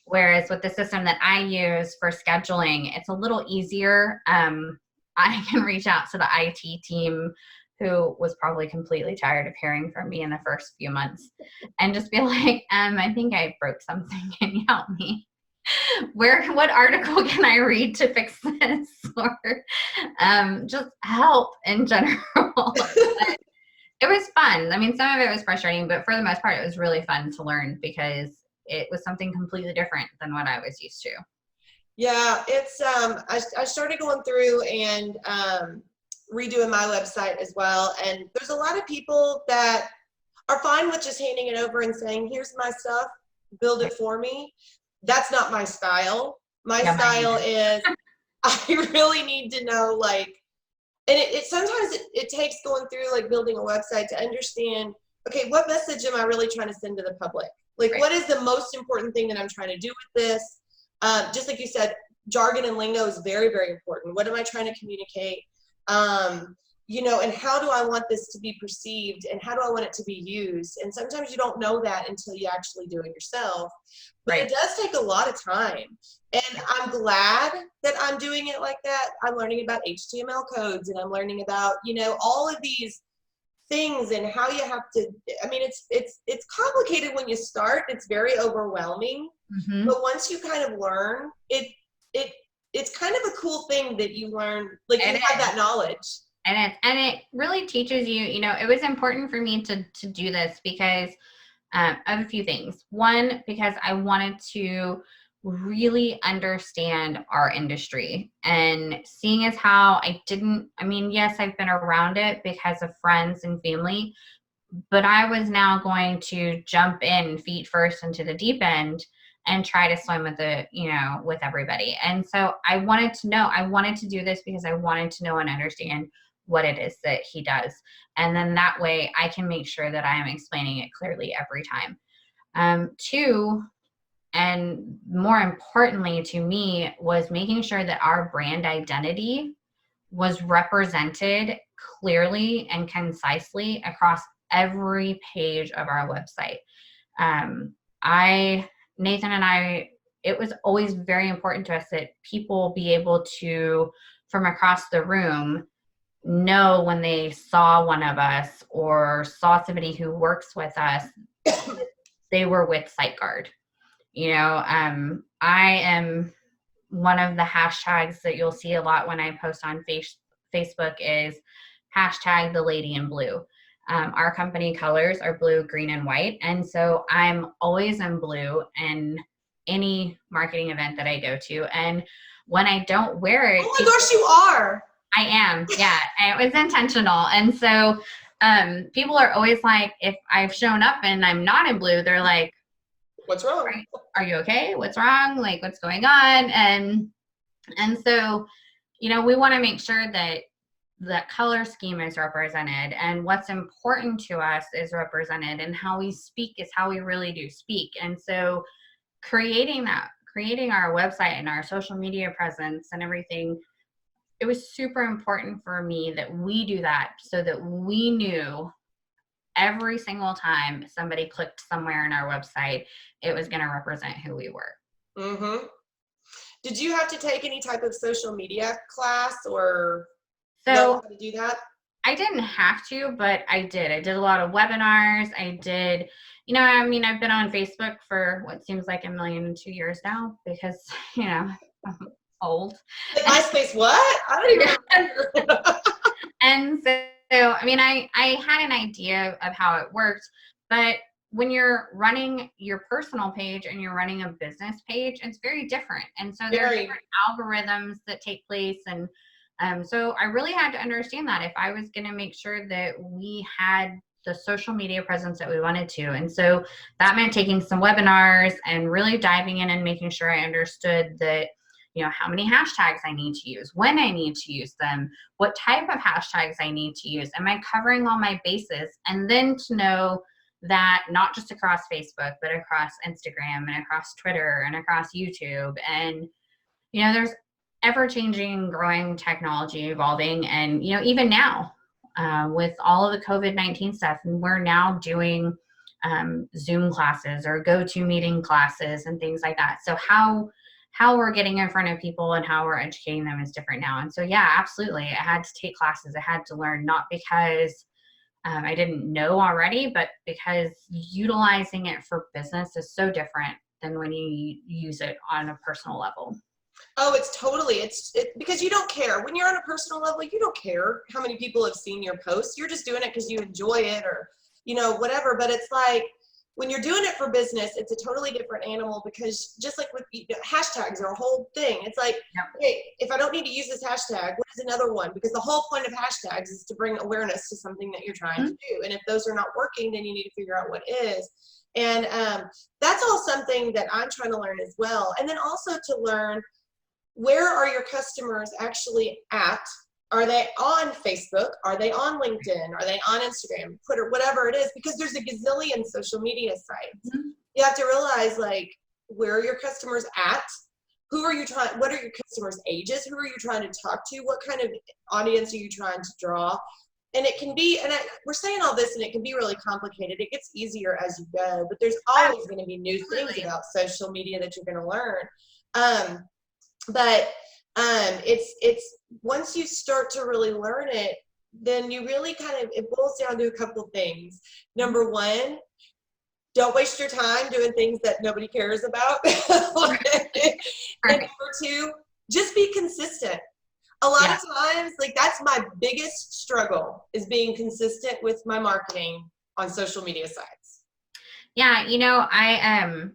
Whereas with the system that I use for scheduling, it's a little easier. I can reach out to the IT team, who was probably completely tired of hearing from me in the first few months, and just be like, I think I broke something. Can you help me? What article can I read to fix this? Or just help in general. It was fun. I mean, some of it was frustrating, but for the most part, it was really fun to learn because it was something completely different than what I was used to. Yeah, it's I started going through and redoing my website as well, and there's a lot of people that are fine with just handing it over and saying, here's my stuff, build it for me. That's not my style. My style is I really need to know, like, and it sometimes it takes going through like building a website to understand, okay, what message am I really trying to send to the public? Like, right. What is the most important thing that I'm trying to do with this? Just like you said, jargon and lingo is very, very important. What am I trying to communicate? and how do I want this to be perceived and how do I want it to be used? And sometimes you don't know that until you actually do it yourself. But Right. it does take a lot of time. And I'm glad that I'm doing it like that. I'm learning about HTML codes and I'm learning about, all of these things and how you have to, I mean, it's complicated when you start. It's very overwhelming. Mm-hmm. But once you kind of learn, it's kind of a cool thing that you learn, like you have that knowledge. And it really teaches you, it was important for me to do this because of a few things. One, because I wanted to really understand our industry, and seeing as how yes, I've been around it because of friends and family, but I was now going to jump in feet first into the deep end and try to swim with everybody. And so I wanted to do this because I wanted to know and understand what it is that he does. And then that way I can make sure that I am explaining it clearly every time. Two, and more importantly to me, was making sure that our brand identity was represented clearly and concisely across every page of our website. Nathan and I, it was always very important to us that people be able to, from across the room, know when they saw one of us or saw somebody who works with us, they were with SiteGuard. I am one of the hashtags that you'll see a lot when I post on Facebook is hashtag the lady in blue. Our company colors are blue, green, and white. And so I'm always in blue in any marketing event that I go to. And when I don't wear it. Oh my gosh, you are. I am. Yeah. It was intentional. And so people are always like, if I've shown up and I'm not in blue, they're like, what's wrong? Are you okay? What's wrong? Like, what's going on? And so, we want to make sure that the color scheme is represented and what's important to us is represented, and how we speak is how we really do speak. And so creating our website and our social media presence and everything, it was super important for me that we do that so that we knew every single time somebody clicked somewhere in our website, it was going to represent who we were. Mm-hmm. Did you have to take any type of social media class or know how to do that? I didn't have to, but I did. I did a lot of webinars. I did, I've been on Facebook for what seems like 1,002 years now because, I'm old. Like MySpace, what? I don't even remember. And so, I had an idea of how it worked, but when you're running your personal page and you're running a business page, it's very different. And so there are different algorithms that take place. And so I really had to understand that if I was going to make sure that we had the social media presence that we wanted to. And so that meant taking some webinars and really diving in and making sure I understood that, how many hashtags I need to use, when I need to use them, what type of hashtags I need to use. Am I covering all my bases? And then to know that not just across Facebook, but across Instagram and across Twitter and across YouTube. And, there's ever-changing, growing technology evolving. And, even now with all of the COVID-19 stuff, and we're now doing Zoom classes or GoToMeeting classes and things like that. So how we're getting in front of people and how we're educating them is different now. And so, yeah, absolutely. I had to take classes. I had to learn, not because I didn't know already, but because utilizing it for business is so different than when you use it on a personal level. Oh, it's because you don't care. When you're on a personal level, you don't care how many people have seen your posts. You're just doing it because you enjoy it or, whatever. But it's like, when you're doing it for business, it's a totally different animal because just like with hashtags are a whole thing. It's like, hey, if I don't need to use this hashtag, what is another one? Because the whole point of hashtags is to bring awareness to something that you're trying to do. And if those are not working, then you need to figure out what is. And that's all something that I'm trying to learn as well. And then also to learn, where are your customers actually at? Are they on Facebook? Are they on LinkedIn? Are they on Instagram, Twitter, whatever it is? Because there's a gazillion social media sites. You have to realize, like, where are your customers at? who are you trying, what are your customers' ages? Who are you trying to talk to? What kind of audience are you trying to draw? And it can be, and we're saying all this and it can be really complicated. It gets easier as you go, but there's always going to be new things about social media that you're going to learn. It's once you start to really learn it, then you really it boils down to a couple of things. Number one, don't waste your time doing things that nobody cares about. And number two, just be consistent. A lot of times, like, that's my biggest struggle, is being consistent with my marketing on social media sites. Yeah, you know, I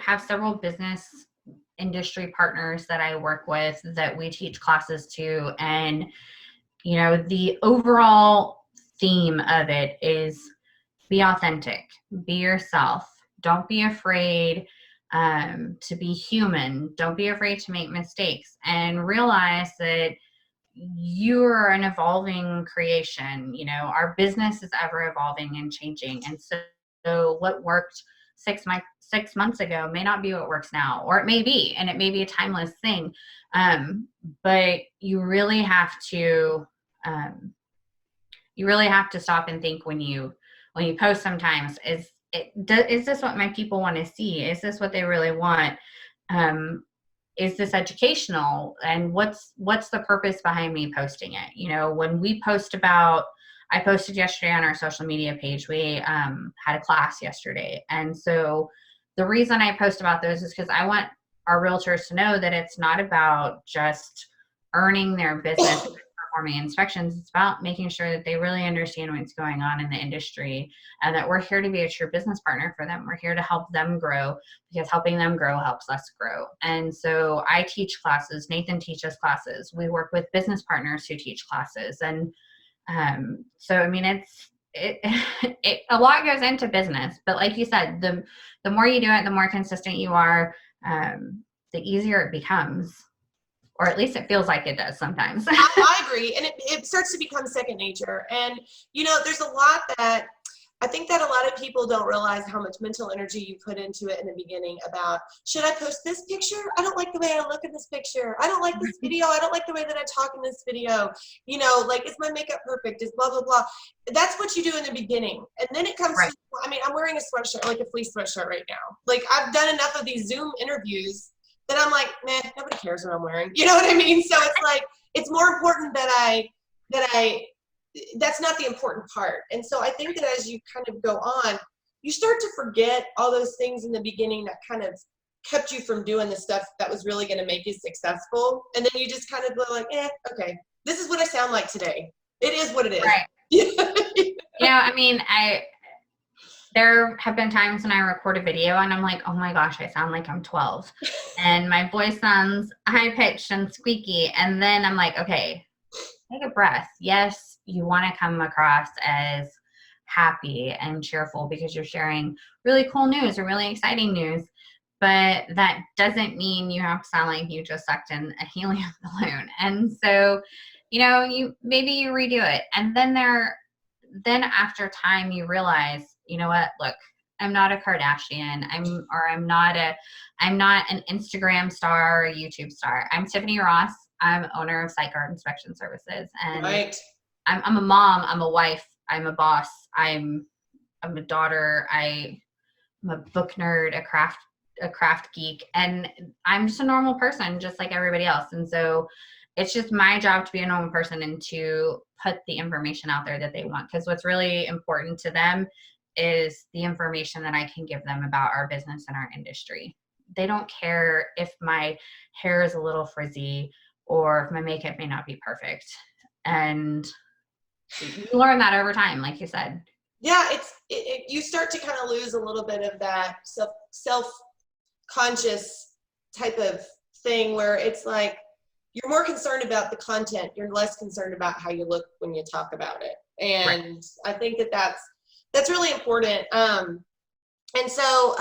have several business industry partners that I work with that we teach classes to, and you know, the overall theme of it is be authentic, be yourself, don't be afraid to be human, don't be afraid to make mistakes, and realize that you're an evolving creation. You know, our business is ever evolving and changing, and so what worked 6 months ago may not be what works now, or it may be, and it may be a timeless thing. But you really have to stop and think when you post sometimes, is this what my people want to see? Is this what they really want? Is this educational? And what's the purpose behind me posting it? You know, when we post about, I posted yesterday on our social media page, we had a class yesterday. And so the reason I post about those is because I want our realtors to know that it's not about just earning their business performing inspections. It's about making sure that they really understand what's going on in the industry, and that we're here to be a true business partner for them. We're here to help them grow, because helping them grow helps us grow. And so I teach classes. Nathan teaches classes. We work with business partners who teach classes. And so, I mean, it a lot goes into business, but like you said, the more you do it, the more consistent you are, the easier it becomes. Or at least it feels like it does sometimes. I agree. And it starts to become second nature. And, you know, there's a lot that I think that a lot of people don't realize how much mental energy you put into it in the beginning about, should I post this picture? I don't like the way I look in this picture. I don't like this video. I don't like the way that I talk in this video. You know, like, is my makeup perfect? Is blah, blah, blah. That's what you do in the beginning. And then it comes to, I mean, I'm wearing a sweatshirt, like a fleece sweatshirt right now. Like, I've done enough of these Zoom interviews that I'm like, nah, nobody cares what I'm wearing. You know what I mean? So it's like, it's more important that that's not the important part. And so I think that as you kind of go on, you start to forget all those things in the beginning that kind of kept you from doing the stuff that was really going to make you successful. And then you just kind of go like, okay, this is what I sound like today. It is what it is. Right. Yeah, I mean, there have been times when I record a video and I'm like, oh my gosh, I sound like I'm 12. And my voice sounds high-pitched and squeaky. And then I'm like, okay, take a breath. Yes, you want to come across as happy and cheerful because you're sharing really cool news or really exciting news. But that doesn't mean you have to sound like you just sucked in a helium balloon. And so, you know, maybe you redo it. And then after time, you realize, you know what, look, I'm not a Kardashian. I'm not an Instagram star or YouTube star. I'm Tiffany Ross. I'm owner of SiteGuard Inspection Services. And I'm a mom, I'm a wife, I'm a boss, I'm a daughter, I'm a book nerd, a craft geek, and I'm just a normal person, just like everybody else. And so it's just my job to be a normal person and to put the information out there that they want. Because what's really important to them is the information that I can give them about our business and our industry. They don't care if my hair is a little frizzy or if my makeup may not be perfect. And you learn that over time, like you said. Yeah, you start to kind of lose a little bit of that self-conscious type of thing where it's like you're more concerned about the content. You're less concerned about how you look when you talk about it. And I think that that's really important. And so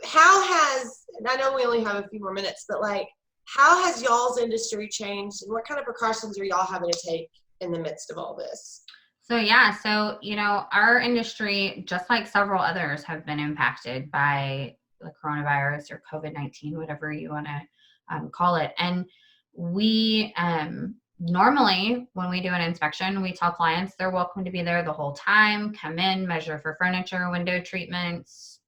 how has, and I know we only have a few more minutes, but like, how has y'all's industry changed, and what kind of precautions are y'all having to take in the midst of all this? So, you know, our industry, just like several others, have been impacted by the coronavirus or COVID-19, whatever you want to call it. And we normally, when we do an inspection, we tell clients they're welcome to be there the whole time, come in, measure for furniture, window treatments,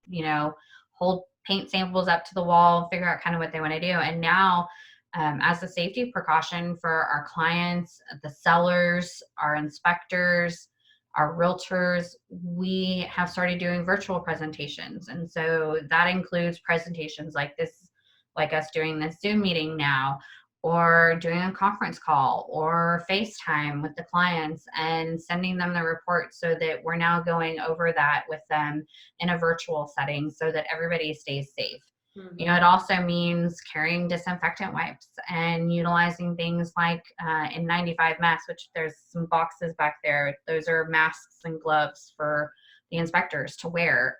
hold paint samples up to the wall, figure out kind of what they want to do. And now, as a safety precaution for our clients, the sellers, our inspectors, our realtors, we have started doing virtual presentations. And so that includes presentations like this, like us doing this Zoom meeting now, or doing a conference call or FaceTime with the clients and sending them the report so that we're now going over that with them in a virtual setting so that everybody stays safe. Mm-hmm. It also means carrying disinfectant wipes and utilizing things like N95 masks, which there's some boxes back there. Those are masks and gloves for the inspectors to wear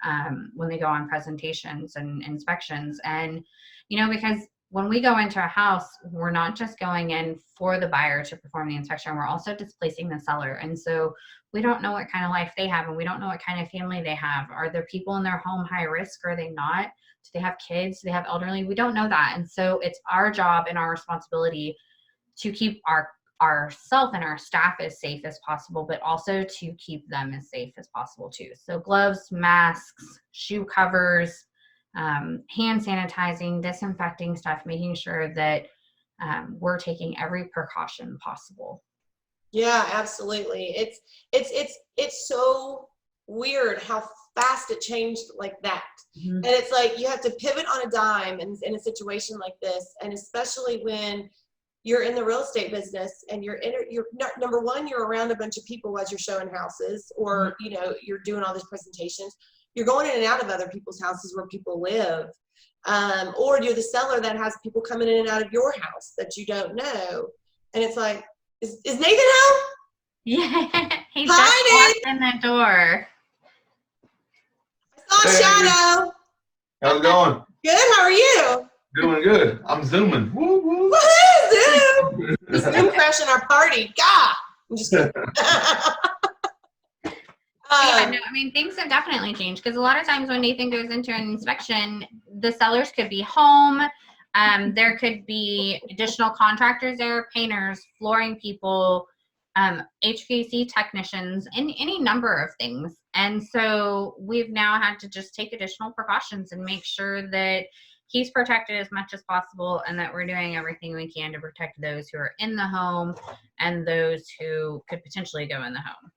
when they go on presentations and inspections. And, because when we go into a house, we're not just going in for the buyer to perform the inspection, we're also displacing the seller. And so we don't know what kind of life they have, and we don't know what kind of family they have. Are there people in their home high risk? Or are they not? Do they have kids? Do they have elderly? We don't know that. And so it's our job and our responsibility to keep ourselves and our staff as safe as possible, but also to keep them as safe as possible too. So gloves, masks, shoe covers, hand sanitizing, disinfecting stuff, making sure that we're taking every precaution possible. Yeah, absolutely. It's so weird how fast it changed like that. Mm-hmm. And it's like you have to pivot on a dime in a situation like this, and especially when you're in the real estate business and you're number one, you're around a bunch of people as you're showing houses, or you're doing all these presentations. You're going in and out of other people's houses where people live, or you're the seller that has people coming in and out of your house that you don't know. And it's like, is Nathan home? Yeah, he just walked in the door. I saw a shadow. How's it going? Good. How are you? Doing good. I'm zooming. Woo woo. Woohoo! Zoom. The Zoom crashing our party. God. I'm just kidding. Things have definitely changed, because a lot of times when Nathan goes into an inspection, the sellers could be home. There could be additional contractors there, painters, flooring people, HVAC technicians, and any number of things. And so we've now had to just take additional precautions and make sure that he's protected as much as possible, and that we're doing everything we can to protect those who are in the home and those who could potentially go in the home.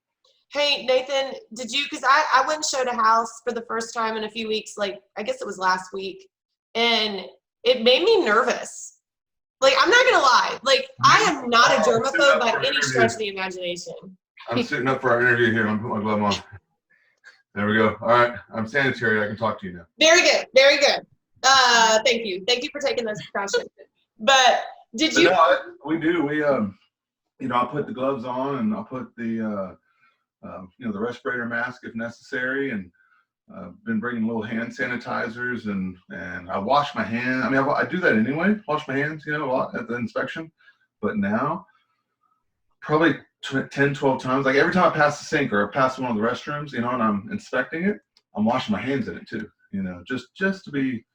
Hey, Nathan, did you, because I went and showed a house for the first time in a few weeks, like, I guess it was last week, and it made me nervous. Like, I'm not going to lie. Like, I am not a germaphobe by any stretch of the imagination. I'm sitting up for our interview here. I'm putting my glove on. There we go. All right. I'm sanitary. I can talk to you now. Very good. Very good. Thank you. Thank you for taking those precautions. But did you? No, we do. We, I'll put the gloves on, and I'll put the, the respirator mask if necessary, and been bringing little hand sanitizers, and I wash my hands. I mean, I do that anyway. Wash my hands, a lot at the inspection. But now, probably 10, 12 times. Like every time I pass the sink or I pass one of the restrooms, and I'm inspecting it, I'm washing my hands in it too. Just to be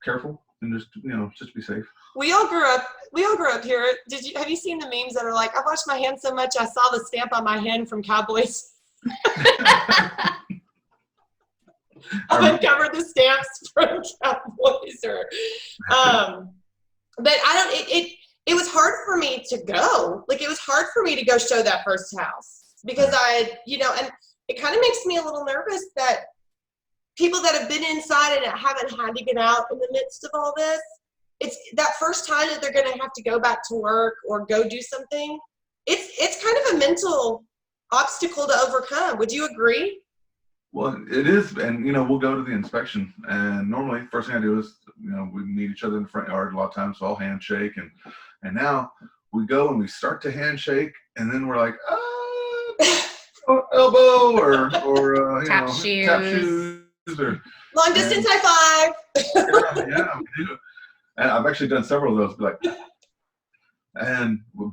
careful and just to be safe. We all grew up here. Have you seen the memes that are like, I washed my hands so much I saw the stamp on my hand from Cowboys? I've uncovered the stamps from Cowboys, but it was hard for me to go. Like, it was hard for me to go show that first house because and it kind of makes me a little nervous that people that have been inside and haven't had to get out in the midst of all this, it's that first time that they're going to have to go back to work or go do something. It's kind of a mental obstacle to overcome. Would you agree? Well, it is, and we'll go to the inspection, and normally first thing I do is we meet each other in the front yard a lot of times, so I'll handshake, and now we go and we start to handshake, and then we're like, elbow or tap shoes or long distance high five. yeah, we do. And I've actually done several of those, like, and we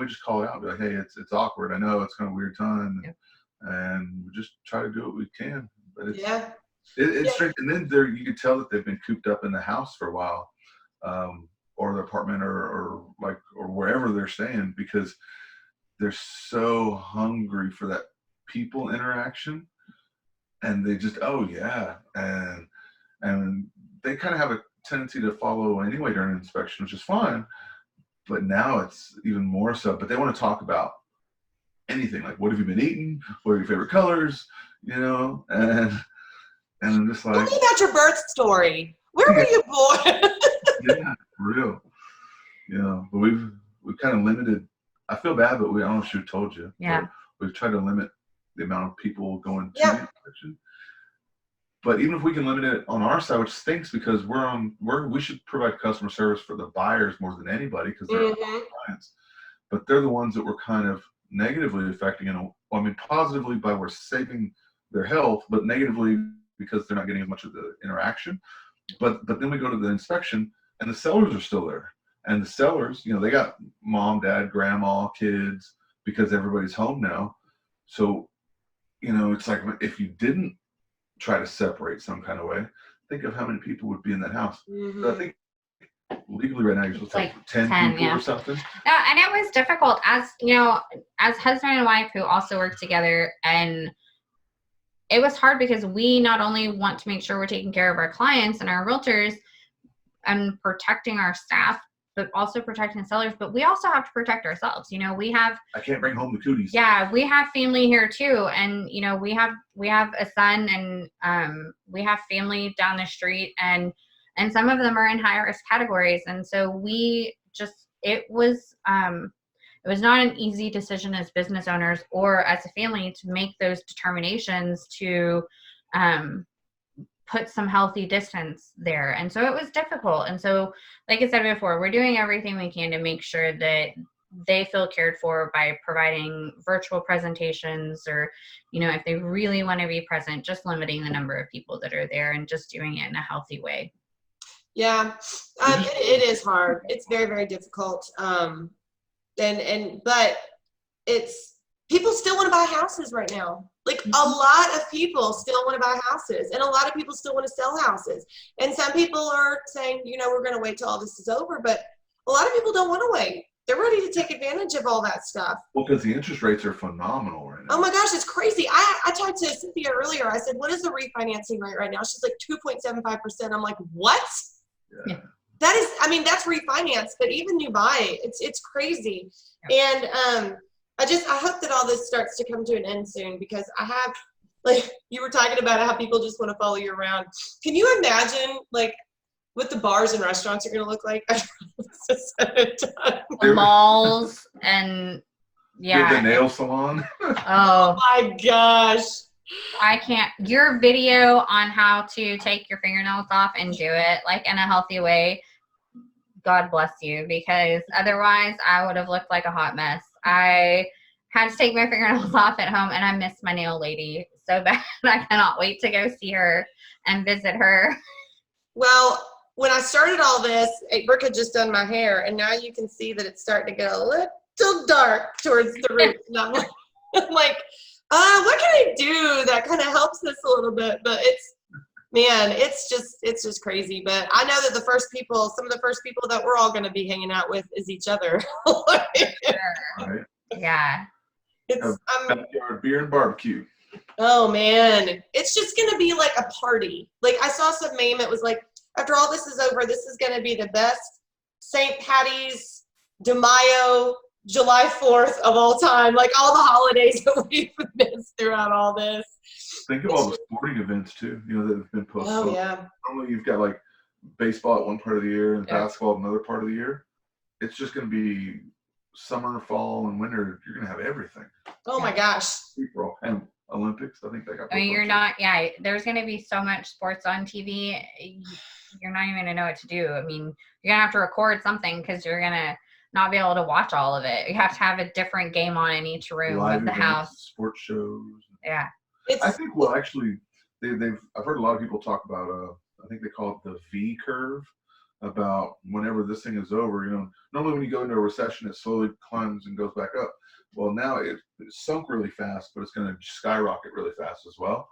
just call it out, be like, hey, it's awkward. I know it's kind of a weird time. And we just try to do what we can, but it's It's strange. And then you could tell that they've been cooped up in the house for a while, or the apartment, or wherever they're staying, because they're so hungry for that people interaction, and they just, oh yeah, and they kind of have a tendency to follow anyway during an inspection, which is fine. But now it's even more so. But they want to talk about anything, like, what have you been eating? What are your favorite colors? And I'm just like, tell me about your birth story. Where were you born? yeah, for real. But we've kind of limited. I feel bad, but I don't know if she told you. Yeah. We've tried to limit the amount of people going to Yeah. the inspection. But even if we can limit it on our side, which stinks, because we should provide customer service for the buyers more than anybody, because they're our clients. But they're the ones that we're kind of negatively affecting, positively by we're saving their health, but negatively because they're not getting as much of the interaction. But then we go to the inspection, and the sellers are still there. And the sellers, they got mom, dad, grandma, kids, because everybody's home now. So, it's like, if you didn't try to separate some kind of way, think of how many people would be in that house. So I think legally right now you're supposed to have 10 people or something. No, and it was difficult as husband and wife who also work together, and it was hard because we not only want to make sure we're taking care of our clients and our realtors and protecting our staff, but also protecting sellers, but we also have to protect ourselves. We have, I can't bring home the cooties. Yeah, we have family here too. And, we have a son, and we have family down the street, and some of them are in high risk categories. And so it was not an easy decision as business owners or as a family to make those determinations to put some healthy distance there. And so it was difficult. And so, like I said before, we're doing everything we can to make sure that they feel cared for by providing virtual presentations, or, if they really want to be present, just limiting the number of people that are there and just doing it in a healthy way. Yeah, it is hard. It's very, very difficult. But it's, people still want to buy houses right now. Like, a lot of people still want to buy houses, and a lot of people still want to sell houses. And some people are saying, we're going to wait till all this is over, but a lot of people don't want to wait. They're ready to take advantage of all that stuff. Well, because the interest rates are phenomenal right now. Oh my gosh, it's crazy. I talked to Cynthia earlier. I said, what is the refinancing rate right now? She's like 2.75%. I'm like, what? Yeah. That is, that's refinance, but even new buy, it's crazy. Yeah. And I hope that all this starts to come to an end soon, because I have, like, you were talking about how people just want to follow you around. Can you imagine, like, what the bars and restaurants are going to look like? The malls and the nail salon. Oh my gosh. I can't. Your video on how to take your fingernails off and do it like in a healthy way, God bless you, because otherwise I would have looked like a hot mess. I had to take my fingernails off at home, and I miss my nail lady so bad. I cannot wait to go see her and visit her. Well, when I started all this, Brooke had just done my hair, and now you can see that it's starting to get a little dark towards the roots. And I'm like, what can I do that kind of helps this a little bit? But it's just crazy. But I know that some of the first people that we're all going to be hanging out with is each other. Right. Yeah. It's backyard beer and barbecue. Oh man, it's just going to be like a party. Like, I saw some meme. It was like, after all this is over, this is going to be the best St. Patty's de Mayo, July 4th of all time. Like, all the holidays that we've missed throughout all this. Think of all the sporting events too, that have been postponed. Oh yeah. Normally you've got like baseball at one part of the year and basketball at another part of the year. It's just going to be summer, fall, and winter. You're going to have everything. Oh my gosh. April and Olympics. I think they got. I mean, there's going to be so much sports on TV. You're not even going to know what to do. I mean, you're going to have to record something because you're going to not be able to watch all of it. You have to have a different game on in each room Live of the events, house. sports shows. Yeah. I think, well, actually, I've heard a lot of people talk about, I think they call it the V curve, about whenever this thing is over. Normally when you go into a recession, it slowly climbs and goes back up. Well, now it sunk really fast, but it's going to skyrocket really fast as well.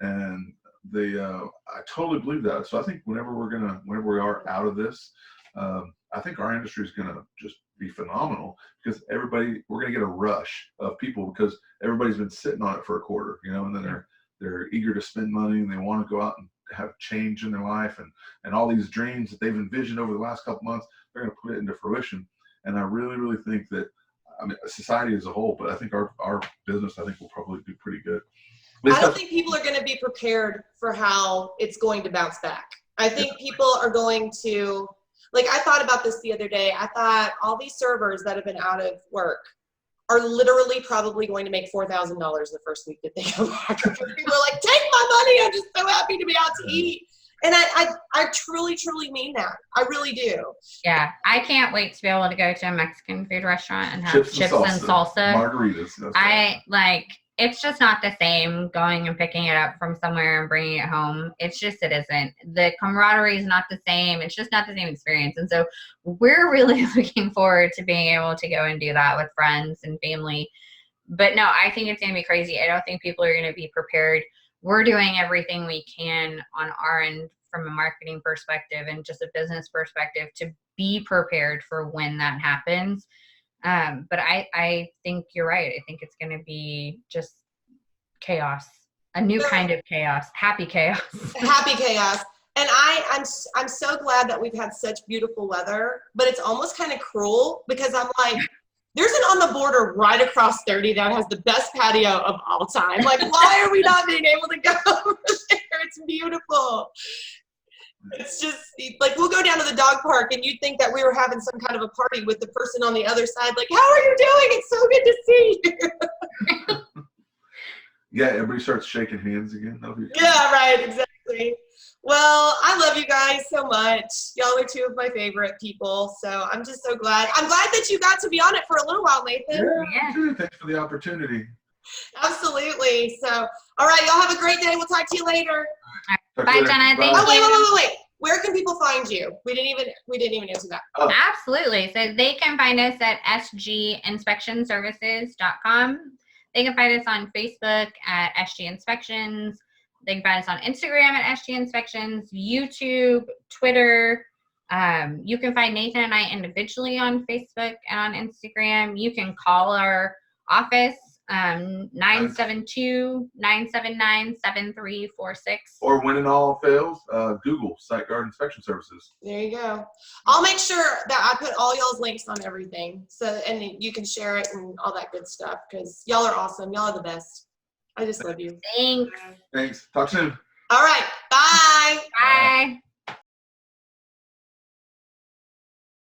And I totally believe that. So I think whenever we are out of this, I think our industry is gonna just be phenomenal because we're gonna get a rush of people because everybody's been sitting on it for a quarter, and then they're eager to spend money and they want to go out and have change in their life and all these dreams that they've envisioned over the last couple months, they're gonna put it into fruition. And I really, really think that, I mean, society as a whole, but I think our business, I think, will probably do pretty good. I don't think people are going to be prepared for how it's going to bounce back. I think people are going to, like, I thought about this the other day. I thought all these servers that have been out of work are literally probably going to make $4,000 the first week that they come back. People are like, take my money. I'm just so happy to be out to eat. And I truly, truly mean that. I really do. Yeah, I can't wait to be able to go to a Mexican food restaurant and have chips and salsa. Margaritas. It's just not the same going and picking it up from somewhere and bringing it home. It isn't. The camaraderie is not the same. It's just not the same experience. And so we're really looking forward to being able to go and do that with friends and family. But no, I think it's going to be crazy. I don't think people are going to be prepared. We're doing everything we can on our end from a marketing perspective and just a business perspective to be prepared for when that happens. But I think you're right. I think it's going to be just chaos, a new kind of chaos, happy chaos. Happy chaos. And I'm so glad that we've had such beautiful weather, but it's almost kind of cruel because I'm like, there's an On the Border right across 30 that has the best patio of all time. Like, why are we not being able to go over there? It's beautiful. It's just like, we'll go down to the dog park and you'd think that we were having some kind of a party with the person on the other side. Like, how are you doing? It's so good to see you. Yeah, everybody starts shaking hands again. Yeah, right, exactly. Well, I love you guys so much. Y'all are two of my favorite people. So I'm just so glad. I'm glad that you got to be on it for a little while, Nathan. Yeah. Thanks for the opportunity. Absolutely. So, all right, y'all have a great day. We'll talk to you later. Bye, Jenna. Thank you. Oh, wait. Where can people find you? We didn't even answer that. Oh. Absolutely. So they can find us at sginspectionservices.com. They can find us on Facebook at SG Inspections. They can find us on Instagram at SG Inspections, YouTube, Twitter. You can find Nathan and I individually on Facebook and on Instagram. You can call our office, 972-979-7346. Or when it all fails, Google Site Guard Inspection Services. There you go. I'll make sure that I put all y'all's links on everything, and you can share it and all that good stuff because y'all are awesome. Y'all are the best. I just love you. Thanks. Thanks. Talk soon. All right. Bye. Bye.